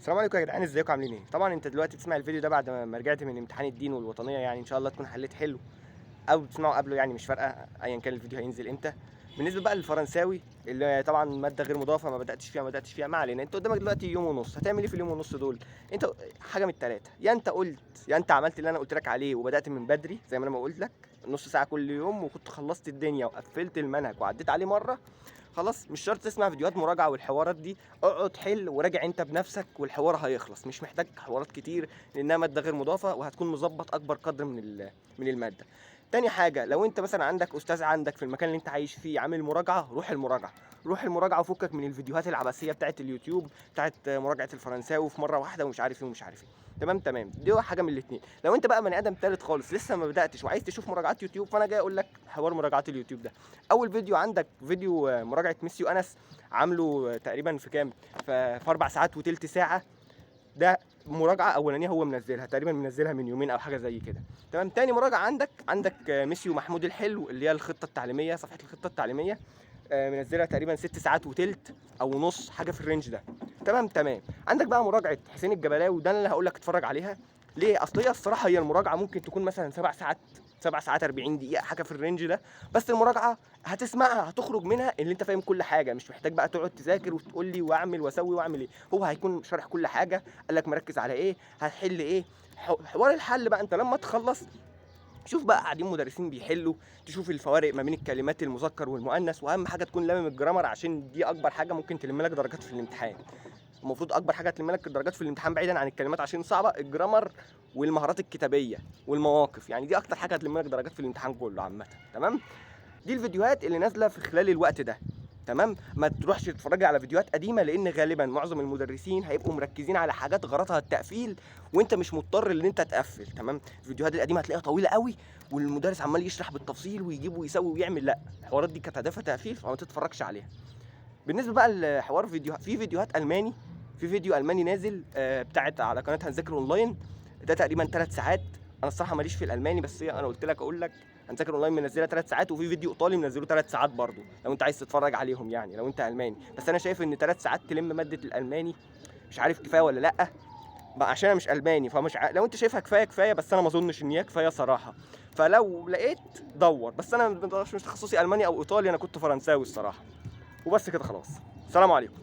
السلام عليكم يا جدعان، ازيكم عاملين ايه؟ طبعا انت دلوقتي بتسمع الفيديو ده بعد ما رجعت من امتحان الدين والوطنيه، يعني ان شاء الله تكون حليت حلو او بتسمعه قبله، يعني مش فارقه ايا كان الفيديو هينزل امتى. بالنسبه بقى للفرنساوي اللي طبعا ماده غير مضافه، ما بداتش فيها، ما علينا. انت قدامك دلوقتي يوم ونص، هتعمل ايه في اليوم ونص دول؟ انت حاجه من الثلاثه: يا انت قلت، يا انت عملت اللي انا قلت لك عليه وبدات من بدري زي ما انا ما قلت لك، نص ساعه كل يوم، وكنت خلصت الدنيا وقفلت المنهج وعديت عليه مره. خلاص مش شرط تسمع فيديوهات مراجعه والحوارات دي، اقعد حل وراجع انت بنفسك والحوار هيخلص، مش محتاج حوارات كتير لانها ماده غير مضافه، وهتكون مظبط اكبر قدر من الماده. تاني حاجه، لو انت مثلا عندك استاذ عندك في المكان اللي انت عايش فيه عامل مراجعه، روح المراجعه وفكك من الفيديوهات العبثيه بتاعه اليوتيوب، بتاعه مراجعه الفرنساوي في مره واحده ومش عارف ايه ومش عارف ايه. تمام، دي حاجه من الاثنين. لو انت بقى بني ادم تالت خالص لسه ما بداتش وعايز تشوف مراجعات يوتيوب، فانا جاي اقول لك حوار مراجعات اليوتيوب ده. اول فيديو عندك فيديو مراجعه ميسيو انس، عامله تقريبا في كام، في 4 ساعات وتلت ساعه. ده مراجعه اولانيه هو منزلها تقريبا، منزلها من يومين او حاجه زي كده. تمام. تاني مراجعه عندك ميسيو محمود الحلو، اللي هي الخطه التعليميه، صفحه الخطه التعليميه، منزلها تقريبا 6 ساعات وتلت او نص، حاجه في الرينج ده. تمام. عندك بقى مراجعه حسين الجبلاوي، ده اللي هقول لك اتفرج عليها. ليه؟ اصل هي الصراحه هي المراجعه ممكن تكون مثلا 7 ساعات، 7 ساعات 40 دقيقه، حاجه في الرينج ده. بس المراجعه هتسمعها هتخرج منها اللي انت فاهم كل حاجه، مش محتاج بقى تقعد تذاكر وتقول لي واعمل واسوي واعمل ايه. هو هيكون شارح كل حاجه، قال لك مركز على ايه، هتحل ايه. حوار الحل بقى انت لما تخلص شوف بقى قاعدين مدرسين بيحلوا، تشوف الفوارق ما بين الكلمات المذكر والمؤنث، واهم حاجه تكون لامم الجرامر، عشان دي اكبر حاجه ممكن تلم لك درجات في الامتحان. المفروض اكبر حاجه تلم لك الدرجات في الامتحان بعيدا عن الكلمات عشان صعبه، الجرامر والمهارات الكتابيه والمواقف، يعني دي اكتر حاجه هتلم لك درجات في الامتحان كله عامه. تمام. دي الفيديوهات اللي نازله في خلال الوقت ده. تمام. ما تروحش تتفرج على فيديوهات قديمه، لان غالبا معظم المدرسين هيبقوا مركزين على حاجات غرضها التقفيل، وانت مش مضطر ان انت تقفل. تمام. الفيديوهات القديمه هتلاقيها طويله قوي، والمدرس عمال يشرح بالتفصيل ويجيب ويسوي ويعمل، لا الحوارات دي كانت هدفها تقفيل، فما تتفرجش عليها. بالنسبه بقى لحوار فيديوهات الماني، في فيديو الماني نازل بتاعت على قناه هنذاكر اونلاين، ده تقريبا 3 ساعات. انا الصراحه ماليش في الالماني، بس انا قلت لك اقول لك هنذاكر اونلاين منزله 3 ساعات، وفي فيديو ايطالي منزله 3 ساعات برضو لو انت عايز تتفرج عليهم، يعني لو انت الماني. بس انا شايف ان 3 ساعات تلم ماده الالماني، مش عارف كفايه ولا لا بقى، عشان انا مش الماني فمش لو انت شايفها كفايه، بس انا ما اظنش ان هي كفايه صراحه. فلو لقيت دور، بس انا مش تخصصي الماني او ايطالي، انا كنت فرنساوي الصراحه. وبس كده خلاص. السلام عليكم.